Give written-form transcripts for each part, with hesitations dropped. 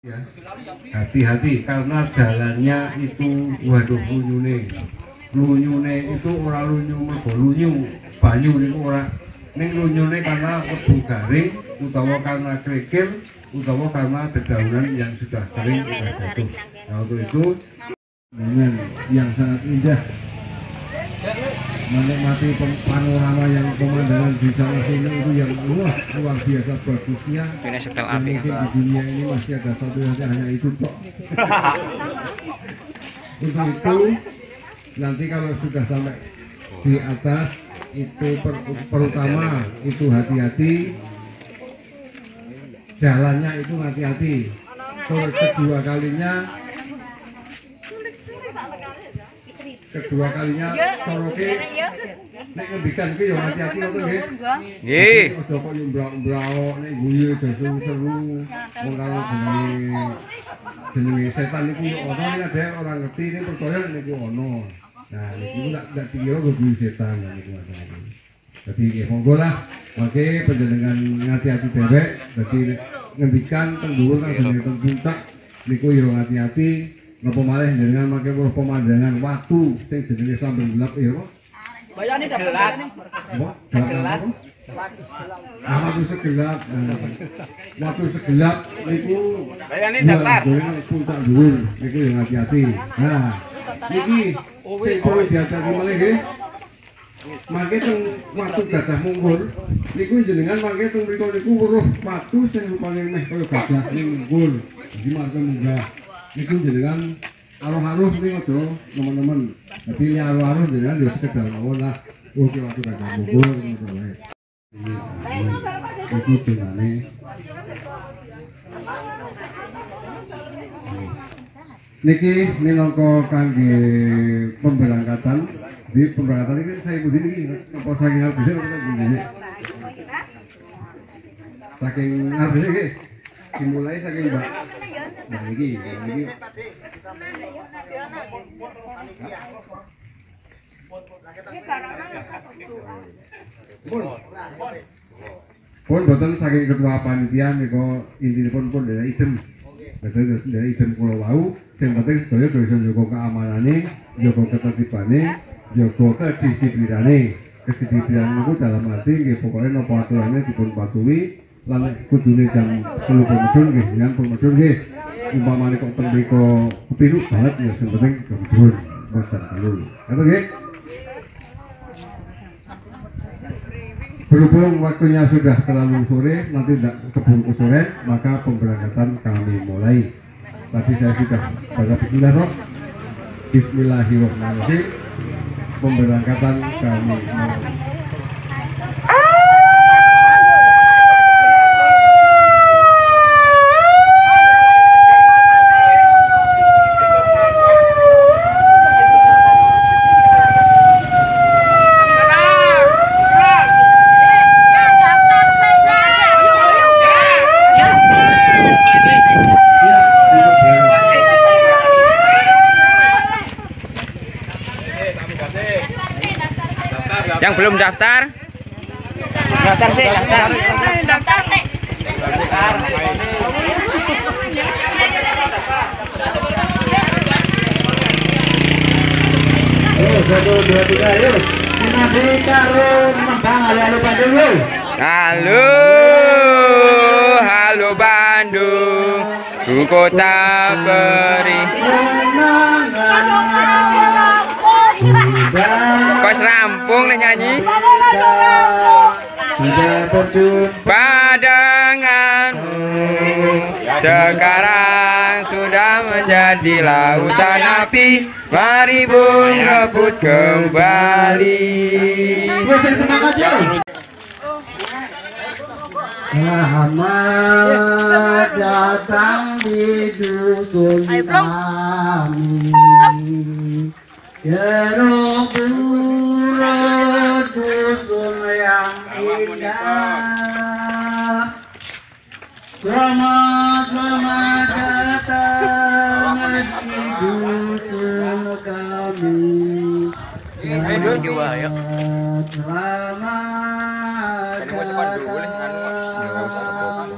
Ya, hati-hati karena jalannya itu waduh lunyune itu orang lunyu mergo lunyu banyu niku ora ning lunyune karena lebu garing utawa karena kerikil utawa karena dedaunan yang sudah kering sudah jatuh. Nah, untuk itu dengan yang sangat indah menikmati panorama yang pemandangan di sana sini itu yang luar biasa bagusnya. Mungkin di dunia ini masih ada satu saja, hanya itu tok. Untuk itu nanti kalau sudah sampai di atas itu pertama itu hati-hati, jalannya itu hati-hati. Kedua kalinya soroke nek ngendikan ki yo hati-hati ngoten nggih. Nggih. Aja kok yo mbrao-mbrao nek guyu seru-seru wong karo jenenge setan niku yo ana nek ada orang ngerti nek percaya niku ono. Nah niku ndak dikira guyu setan niku masalahnya. Dadi nggih monggo lah mangke panjenengan ngati-ati dhewek dadi ngendikan teng dhuwur kang jenenge teng puncak niku yo hati-hati. Napa malih jenengan mangke weruh pemandangan watu sing jenenge sambil gelap ya apa? Bayane gelap. Apa? Gelap. Watu segelap. Watu segelap niku bayane datar. Puncak dhuwur niku yang hati-hati. Nah, iki sing perlu diatasi malih nggih. Mangke teng watu Gajah Mungkur niku jenengan mangke teng mriku niku weruh watu sing rupane meh kaya gajah mungkur. Jadi mangke munggah niku jenengan aruh-aruh niku aja teman-teman. Dadi aruh-aruh jenengan ya sekedar mawon lah. Oh ki waktu Gajah Mungkur ngono wae. Iku jenenge niki minangka kangge pemberangkatan. Di pemberangkatan ini saya ibu ini apa saking ngarep bisa kita begini saking ngarep ini dimulai saking mbak ini pun boten saking ketua panitia niko intinipun pun dari idem dari idem pulau wau yang penting sedaya bisa njogo keamanane njogo ketertibane jaga kedisiplinane. Kedisiplinan itu dalam arti nggih pokoke napa aturane dipun patuhi lan kudune jam 10 medun nggih jan medun nggih. Umpamane kok teng mriko kepiluk banget ya sing penting medun boten telu. Ngoten nggih. Berhubung waktunya sudah terlalu sore, nanti tidak keburu sore, maka pemberangkatan kami mulai. Tadi saya sudah baca bismillah toh. Bismillahirrahmanirrahim. Pemberangkatan kami yang belum daftar sih, daftar sih. Ayo 1, 2, 3 ayo sinambi karo nembang halo Bandung yuk. Halo Bandung, ku kota beri. Kos rampung nih nyanyi. Padanganmu sekarang sudah menjadi lautan api. Mari bun rebut kembali. Semangat ya. Selamat datang di dusun kami. Gerobura dusun yang indah. Selamat datang di dusun kami. Selamat datang.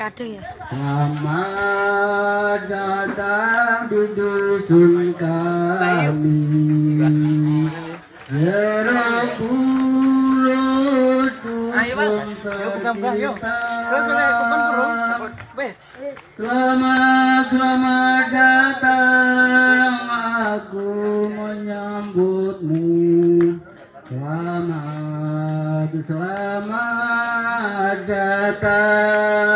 Kadang ya. Selamat dusun kami Serapuro dusun tercinta. Selamat datang, aku menyambutmu. Selamat datang.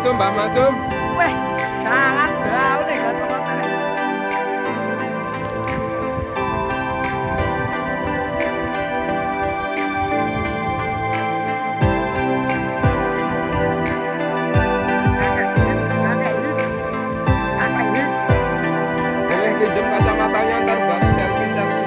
Mbak Masum. Weh, jangan bau nih kan teman-teman. Boleh pinjam kacamatanya ntar buat selfie-selfie.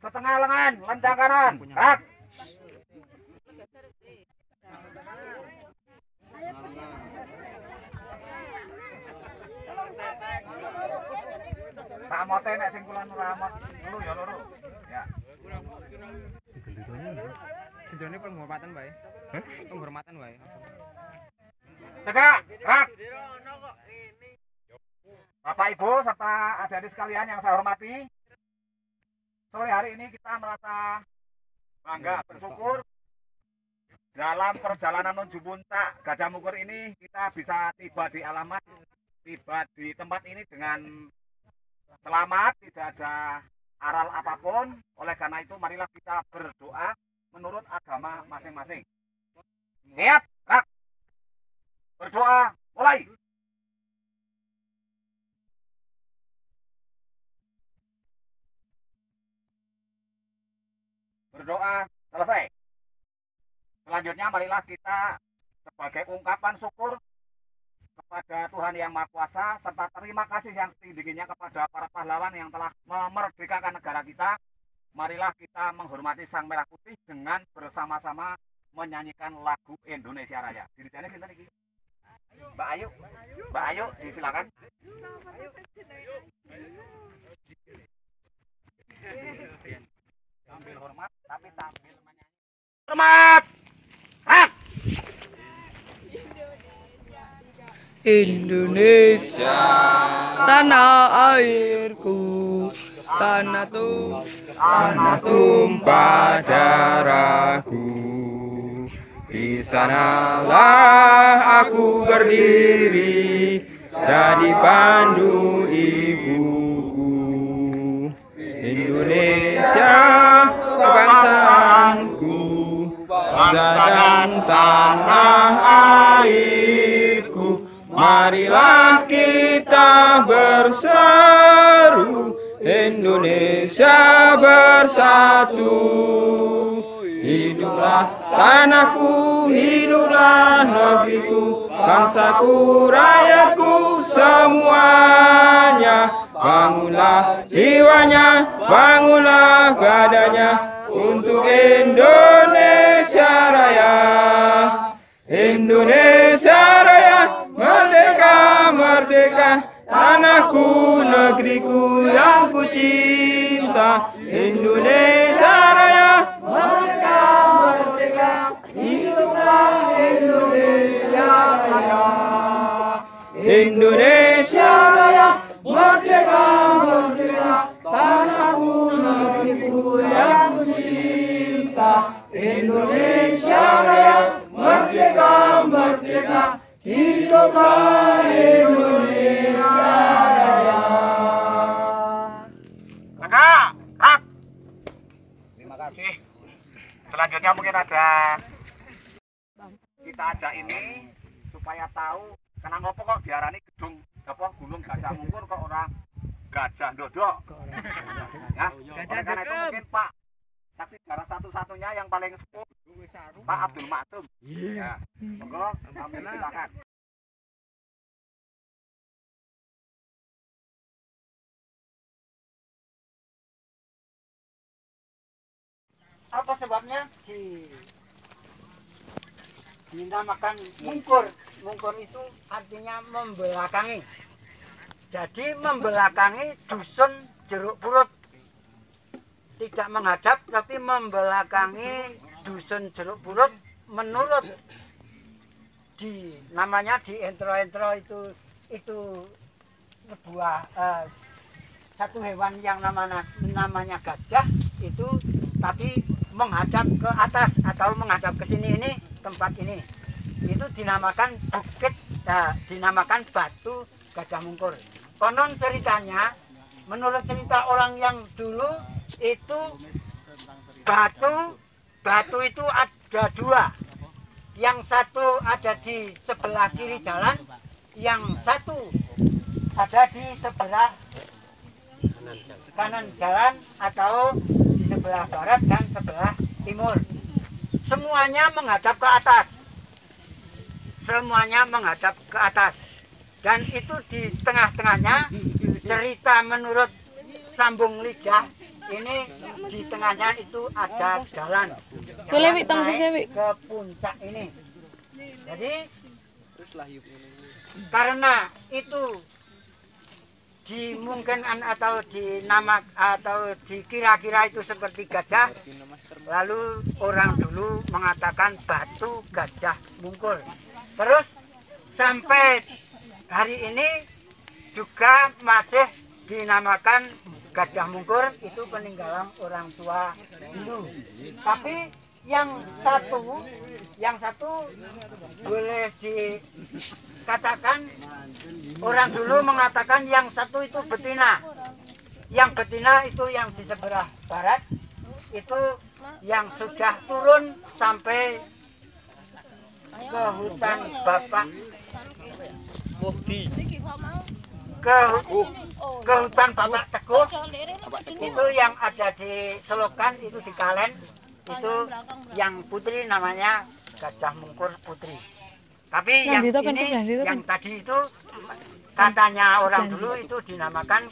Setengah lengan, lencang kanan, gerak. Samote nek sing kula nuramat luru ya luru. Ya. Sejone penghormatan wae. Penghormatan wae. Tegak, gerak. Bapak Ibu serta adik-adik sekalian yang saya hormati, sore hari ini kita merasa bangga, bersyukur dalam perjalanan menuju puncak Gajah Mungkur ini kita bisa tiba di alamat, tiba di tempat ini dengan selamat, tidak ada aral apapun. Oleh karena itu marilah kita berdoa menurut agama masing-masing. Siap, gerak. Berdoa, mulai. berdoa selesai. Selanjutnya marilah kita sebagai ungkapan syukur kepada Tuhan Yang Maha Kuasa serta terima kasih yang setinggi-tingginya kepada para pahlawan yang telah memerdekakan negara kita. Marilah kita menghormati Sang Merah Putih dengan bersama-sama menyanyikan lagu Indonesia Raya. Dirinya sinten iki? Mbak Ayu, disilakan. Sambil hormat tapi sambil menyanyi. Hormat. Indonesia, tanah airku, tanah tumpah darahku. Di sanalah aku berdiri, jadi pandu ibuku. Indonesia, kebangsaanku, bangsa dan tanah airku. Marilah kita berseru, Indonesia bersatu. Hiduplah tanahku, hiduplah negeriku, bangsaku, rakyatku semuanya. Bangunlah jiwanya, bangunlah badannya untuk Indonesia Raya. Indonesia Raya, merdeka, merdeka, tanahku, negeriku yang ku cinta. Indonesia Raya, merdeka, merdeka, hiduplah Indonesia Raya. Indonesia Raya, merdeka, merdeka, tanahku, negeriku yang ku cinta. Indonesia Raya, merdeka, merdeka, hiduplah Indonesia Raya. Terima kasih. Selanjutnya mungkin ada kita ajak ini supaya tahu kenapa kok diarani gedung apa Gunung Gajah Mungkur kok orang Gajah Ndodok. Ya, oleh karena itu mungkin Pak saksi sejarah satu-satunya yang paling sepuh Pak Abdul Maksum. Ya, monggo kami silakan. Apa sebabnya dinamakan mungkur? Mungkur itu artinya membelakangi. Jadi membelakangi dusun Jeruk Purut. Tidak menghadap tapi membelakangi dusun Jeruk Purut menurut namanya di entro-entro itu sebuah satu hewan yang namanya gajah itu tapi menghadap ke atas atau menghadap ke sini, ini tempat ini itu dinamakan bukit, dinamakan Batu Gajah Mungkur. Konon ceritanya menurut cerita orang yang dulu itu batu itu ada dua, yang satu ada di sebelah kiri jalan, yang satu ada di sebelah kanan jalan atau di sebelah barat dan sebelah timur. Semuanya menghadap ke atas. Semuanya menghadap ke atas. Dan itu di tengah-tengahnya cerita menurut Sambung Lidah ini di tengahnya itu ada jalan naik ke puncak ini. Jadi karena itu dimungkinkan atau dikira-kira itu seperti gajah, lalu orang dulu mengatakan Batu Gajah Mungkur. Terus sampai hari ini juga masih dinamakan Gajah Mungkur, itu peninggalan orang tua dulu. Tapi yang satu boleh dikatakan orang dulu mengatakan yang satu itu betina. Yang betina itu yang di sebelah barat, itu yang sudah turun sampai ke hutan Bapak ke hutan Bapak Teguh, itu yang ada di Selokan, itu di Kalen. itu yang putri namanya Gajah Mungkur Putri. Tapi yang ini, yang tadi itu katanya orang dulu itu dinamakan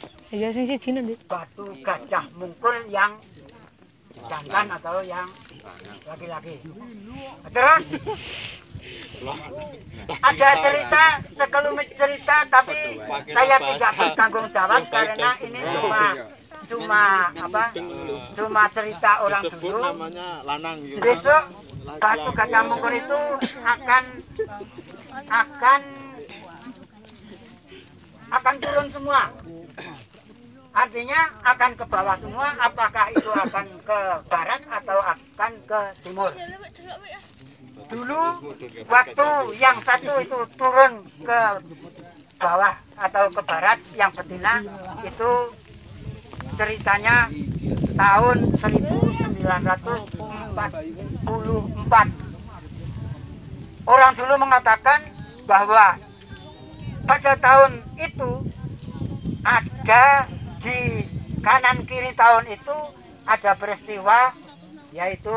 batu Gajah Mungkur yang jantan atau yang laki-laki. Terus ada cerita, sekelumit cerita, tapi saya tidak bertanggung jawab karena ini cuma cerita orang dulu. Besok batu Gajah Mungkur itu akan turun semua. Artinya akan ke bawah semua. Apakah itu akan ke barat atau akan ke timur? Dulu waktu yang satu itu turun ke bawah atau ke barat, yang betina itu ceritanya tahun 1944. Orang dulu mengatakan bahwa pada tahun itu ada di kanan kiri tahun itu ada peristiwa, yaitu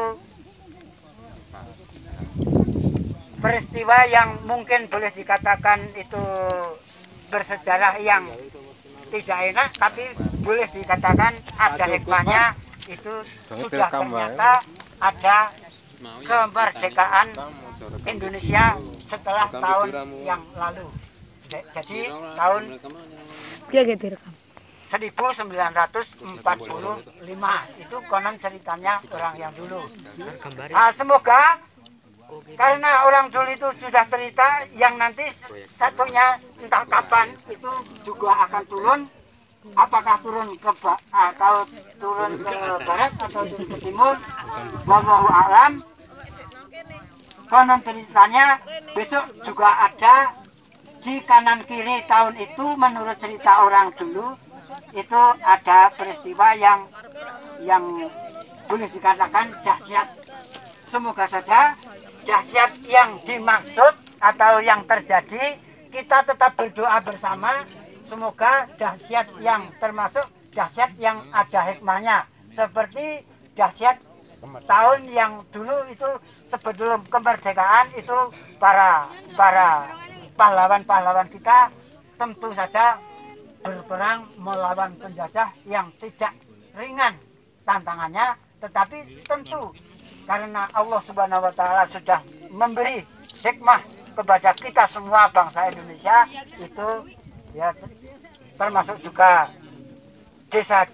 peristiwa yang mungkin boleh dikatakan itu bersejarah yang tidak enak, tapi boleh dikatakan ada hikmahnya. Itu sudah ternyata ada kemerdekaan Indonesia setelah tahun yang lalu. Jadi tahun 1945 itu konon ceritanya orang yang dulu. Semoga karena orang dulu itu sudah cerita, yang nanti satunya entah kapan itu juga akan turun. Apakah turun ke barat atau turun ke timur, wallahu a'lam. Konon ceritanya besok juga ada di kanan kiri tahun itu, menurut cerita orang dulu itu ada peristiwa yang boleh dikatakan dahsyat. Semoga saja dahsyat yang dimaksud atau yang terjadi, kita tetap berdoa bersama. Semoga dahsyat yang termasuk dahsyat yang ada hikmahnya, seperti dahsyat tahun yang dulu itu sebelum kemerdekaan itu para pahlawan-pahlawan kita tentu saja berperang melawan penjajah yang tidak ringan tantangannya, tetapi tentu karena Allah Subhanahu wa Ta'ala sudah memberi hikmah kepada kita semua bangsa Indonesia, itu ya termasuk juga desa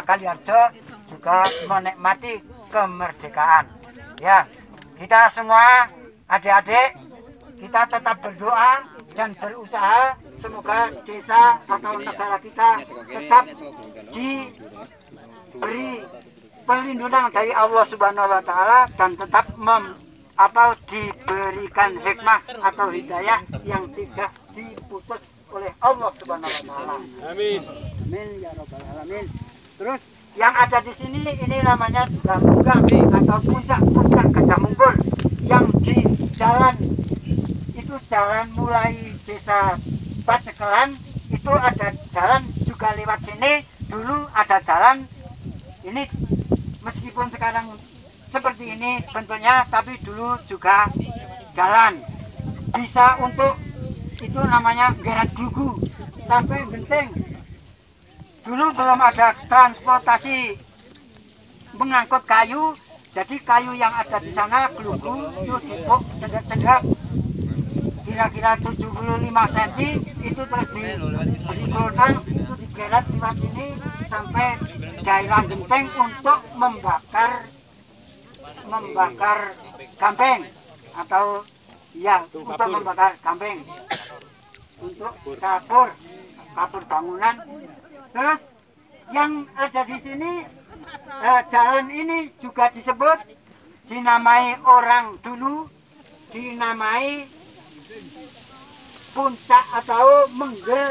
Kaliharjo juga menikmati kemerdekaan. Ya, kita semua adik-adik kita tetap berdoa dan berusaha semoga desa atau negara kita tetap diberi perlindungan dari Allah Subhanahu wa Ta'ala dan tetap diberikan hikmah atau hidayah yang tidak diputus oleh Allah Subhanahu wa Ta'ala. Amin. Amin ya rabbal alamin. Terus yang ada di sini ini namanya Gambungan atau puncak Gajah Mungkur, yang di jalan itu jalan mulai desa Pacekelan itu ada jalan juga lewat sini. Dulu ada jalan ini, meskipun sekarang seperti ini bentuknya, tapi dulu juga jalan bisa untuk itu namanya Gerat Glugu sampai Genteng. Dulu belum ada transportasi mengangkut kayu, jadi kayu yang ada di sana Glugu itu dipuk cendak-cendak kira-kira 75 cm, itu terus dikelotang, itu digerat lewat sini sampai daerah Genteng untuk membakar gampeng atau ya untuk membakar gampeng untuk kapur bangunan. Terus yang ada di sini jalan ini juga disebut, dinamai orang dulu dinamai puncak atau menggel,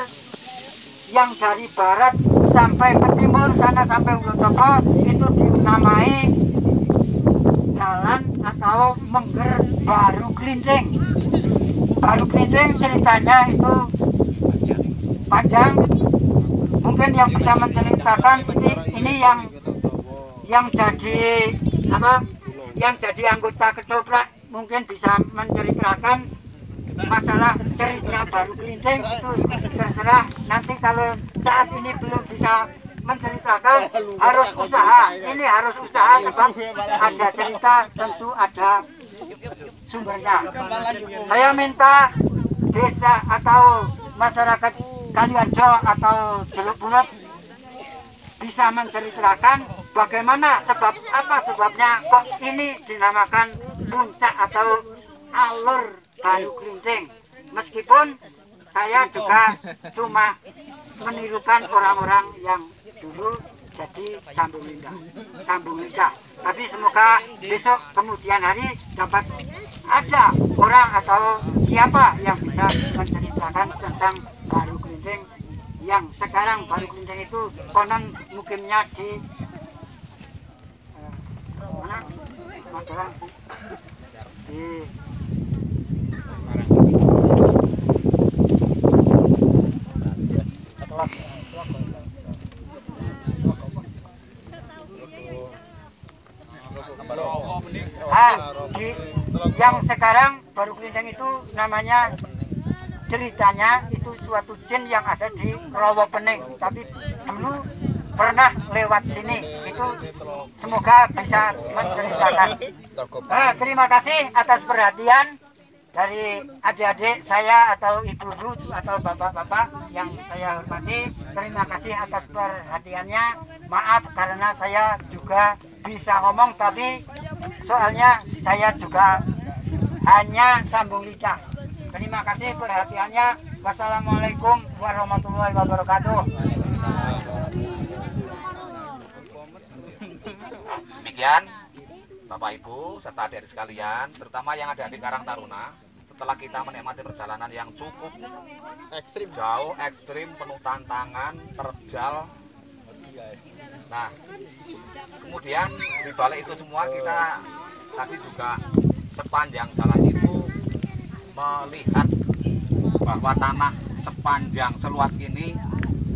yang dari barat sampai ke timur sana sampai Wonosobo itu dinamai jalan atau Mengger Baru Glinding. Baru Glinding ceritanya itu panjang, mungkin yang bisa menceritakan ini yang yang jadi apa? Yang jadi anggota ketoprak mungkin bisa menceritakan masalah cerita baru Klinting itu terserah. Nanti kalau saat ini belum bisa menceritakan harus usaha. Ini harus usaha sebab ada cerita tentu ada sumbernya. Saya minta desa atau masyarakat Kaliarjo atau Jeluk Bulet bisa menceritakan bagaimana apa sebabnya kok ini dinamakan puncak atau alur Baru Klinting. Meskipun saya juga cuma menirukan orang-orang yang dulu jadi sambung lidah. Tapi semoga besok kemudian hari dapat ada orang atau siapa yang bisa menceritakan tentang Baru Klinting yang sekarang Baru Klinting itu konon mukimnya di mana? Magelang, di yang sekarang Baru Klinting itu namanya ceritanya itu suatu jin yang ada di Rawa Pening, tapi dulu pernah lewat sini. Itu semoga bisa menceritakan. Terima kasih atas perhatian dari adik-adik saya atau ibu-ibu atau bapak-bapak yang saya hormati. Terima kasih atas perhatiannya. Maaf karena saya juga bisa ngomong tapi soalnya saya juga hanya sambung lidah. Terima kasih perhatiannya. Wassalamualaikum warahmatullahi wabarakatuh. Demikian Bapak Ibu serta adik-adik sekalian, terutama yang ada di Karang Taruna, setelah kita menikmati perjalanan yang cukup jauh, ekstrim, penuh tantangan, terjal. Nah, kemudian di balik itu semua kita tadi juga sepanjang jalan itu melihat bahwa tanah sepanjang seluas ini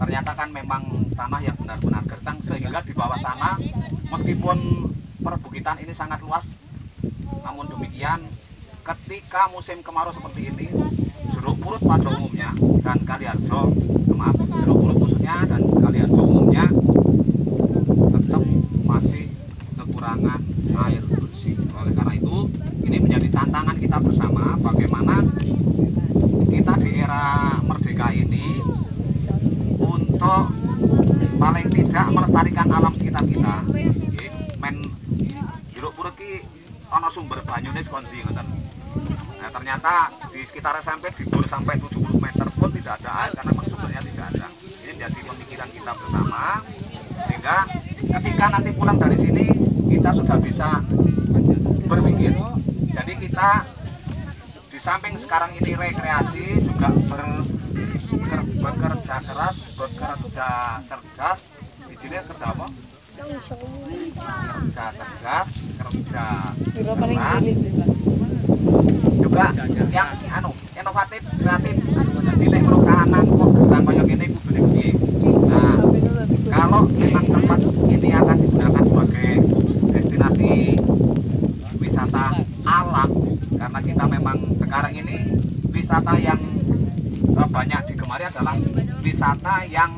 ternyata kan memang tanah yang benar-benar gersang, sehingga di bawah sana meskipun perbukitan ini sangat luas, namun demikian ketika musim kemarau seperti ini, Jeruk Purut pada umumnya dan Kaliarjo, Jeruk Purut khususnya dan Kaliarjo umumnya tetap masih kekurangan air bersih. Oleh karena itu, ini menjadi tantangan kita bersama bagaimana kita di era merdeka ini untuk paling tidak melestarikan alam sekitar kita. Jeruk Purut ki ana sumber banyune kondi ngoten. Nah, ternyata di sekitar SMP dibor sampai 70 meter pun tidak ada air karena sumbernya tidak ada. Ini menjadi pemikiran kita bersama sehingga ketika nanti pulang dari sini kita sudah bisa berpikir. Jadi kita di samping sekarang ini rekreasi juga bekerja keras, bekerja cerdas. Di sini kerja apa? Kerja cerdas, kerja keras, juga yang inovatif, kreatif. Jadi nek kahanan kok gersang kaya ngene kudune piye. Nah, kalau memang tempat ini akan digunakan sebagai destinasi wisata alam, karena kita memang sekarang ini wisata yang banyak digemari adalah wisata yang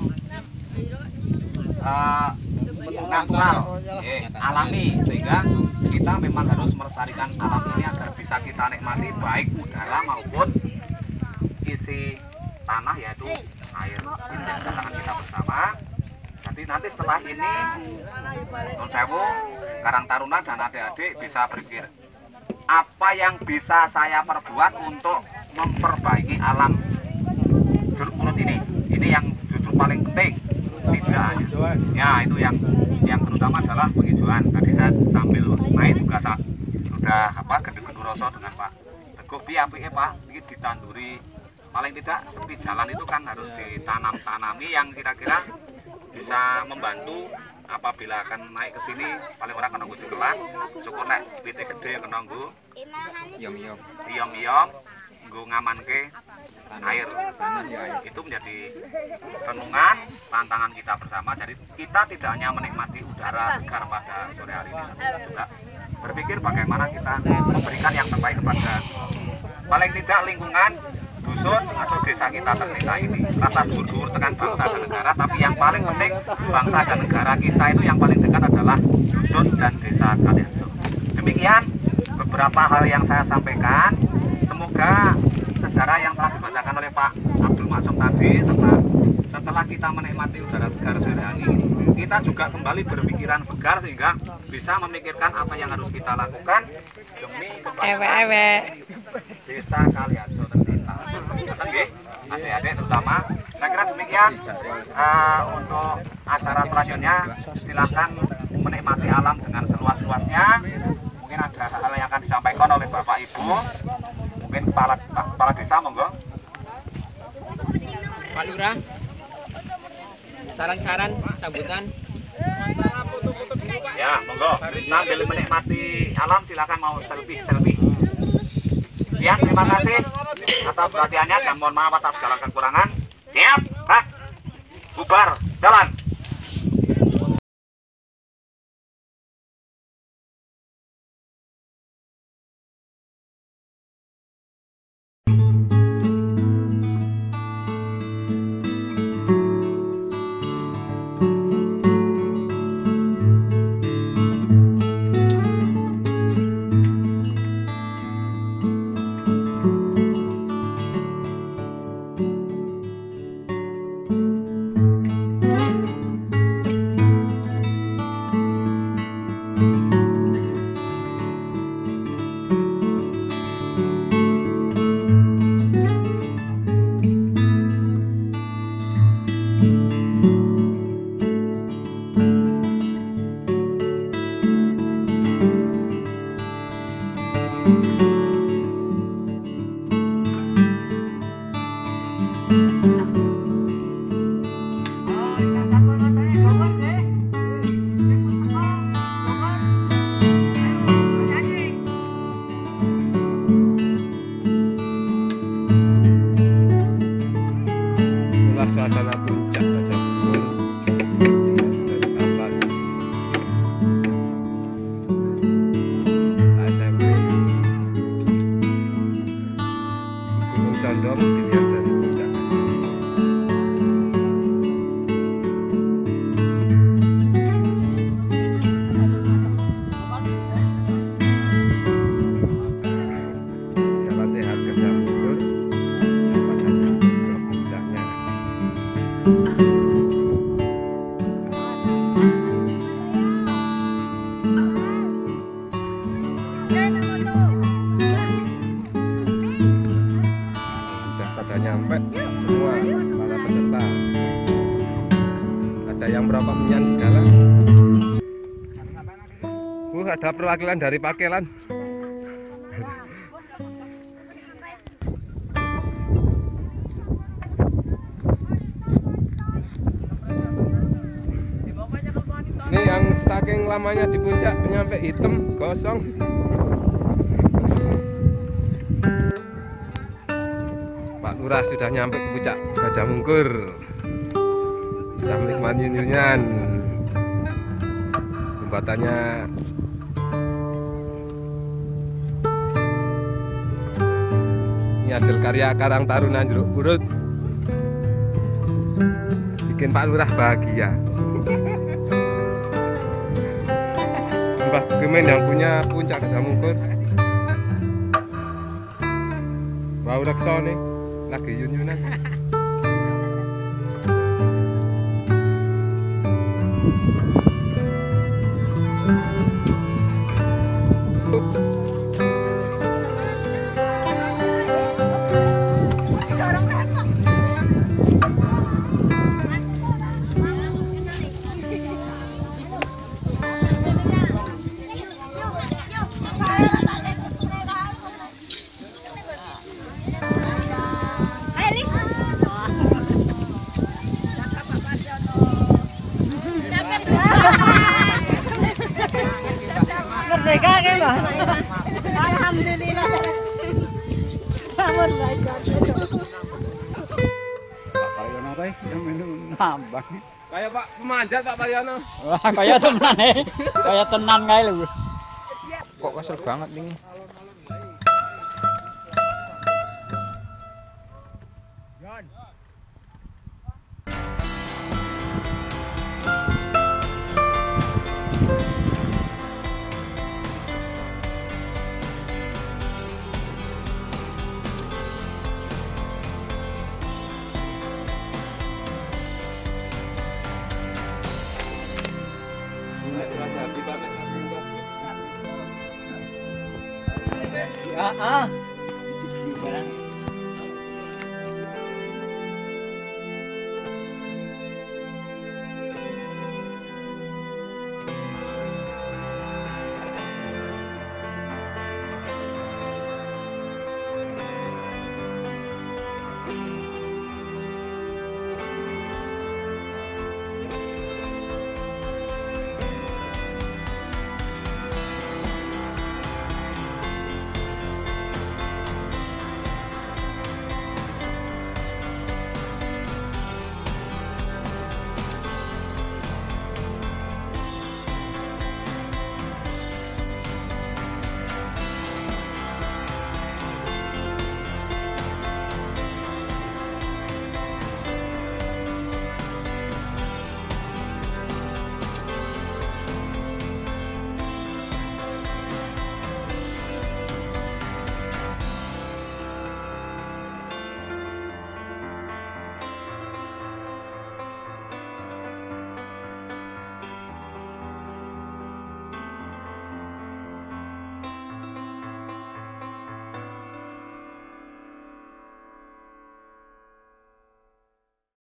natural, alami, sehingga kita memang harus melestarikan alam ini agar bisa kita nikmati baik udara maupun isi tanah yaitu air. Ini yang tantangan kita bersama. Jadi nanti setelah ini Nun Sewu, Karang Taruna dan adik-adik bisa berpikir apa yang bisa saya perbuat untuk memperbaiki alam Jeruk Purut ini. Ini yang justru paling penting. Tidak ya, itu yang terutama adalah penghijauan. Tadi saya sambil main juga sudah gendut-gendut rasa dengan Pak Teguh, piye Pak, ini ditanduri paling tidak tepi jalan itu kan harus ditanami yang kira-kira bisa membantu apabila akan naik ke sini paling ora kena nggo kelas, syukur nek wite gede kena nggo iyom-iyom nggo ngamanke air. Itu menjadi renungan tantangan kita bersama. Jadi kita tidak hanya menikmati udara segar pada sore hari ini, kita juga berpikir bagaimana kita memberikan yang terbaik kepada paling tidak lingkungan dusun atau desa kita tercinta ini. Rasa dhuwur tekan bangsa dan negara, tapi yang paling penting bangsa dan negara kita itu yang paling dekat adalah dusun dan desa Kalianjo. Demikian beberapa hal yang saya sampaikan. Semoga sejarah yang telah dibacakan oleh Pak Abdul Maksum tadi, serta setelah kita menikmati udara segar sore hari ini, kita juga kembali berpikiran segar sehingga bisa memikirkan apa yang harus kita lakukan demi kebaikan desa Kalianjo tercinta. Adik-adik terutama, saya kira demikian. Untuk acara selanjutnya silakan menikmati alam dengan seluas-luasnya. Mungkin ada hal yang akan disampaikan oleh Bapak Ibu, mungkin kepala desa, monggo. Pak Lurah, saran-saran sambutan. Ya, monggo. Sambil menikmati alam silakan mau selfie. Sekian, terima kasih atas perhatiannya dan mohon maaf atas segala kekurangan. Siap, Pak. Bubar, jalan. Suasana puncak Gajahmungkur SMP Gunung Condong dilihat dari puncak. Jalan sehat Gajahmungkur dapatkan ke puncaknya. Sudah pada nyampe semua para peserta. Ada yang berapa menyan segala. Ada perwakilan dari Pakelan. Ini yang saking lamanya di puncak nyampe hitam gosong. Pak Lurah sudah nyampe ke puncak Gajahmungkur. Sudah menikmati nyunyan. Pembuatannya ini hasil karya Karang Taruna Jeruk Purut. Bikin Pak Lurah bahagia. Mbah Kemen yang punya puncak Gajahmungkur. Wau reksa nih lagi yun-yunan. Merdeka ke Mbah? Alhamdulillah. Bangun baik. Pariono kae yang nambah. Kayak Pak pemanjat Pak Pariono. Wah, kaya tenan kaya tenan kae lho. Kok kesel banget ini. Ah,